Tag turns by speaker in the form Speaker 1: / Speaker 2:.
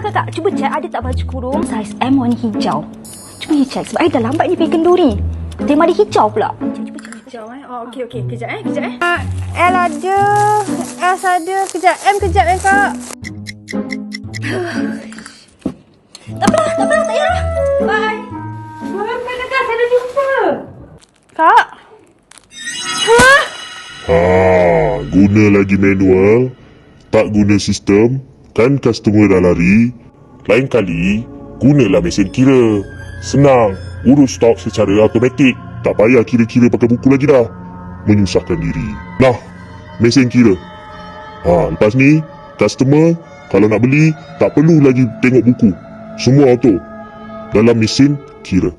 Speaker 1: Kak. Cuba check ada tak baju kurung saiz M warna hijau. Cuba you check sebab I dah lambat ni pergi kenduri. Tema dia hijau pula. Cuba check hijau Oh, okey. Kejap.
Speaker 2: L ada, S ada. Kejap Kak.
Speaker 1: Tak payah. Bye.
Speaker 2: Kakak, saya dah jumpa. Kak?
Speaker 3: Guna lagi manual, tak guna sistem, kan customer dah lari. Lain kali, gunalah mesin kira. Senang, urus stok secara automatik. Tak payah kira-kira pakai buku lagi dah. Menyusahkan diri. Nah, mesin kira. Lepas ni, customer kalau nak beli, tak perlu lagi tengok buku. Semua auto dalam mesin kira.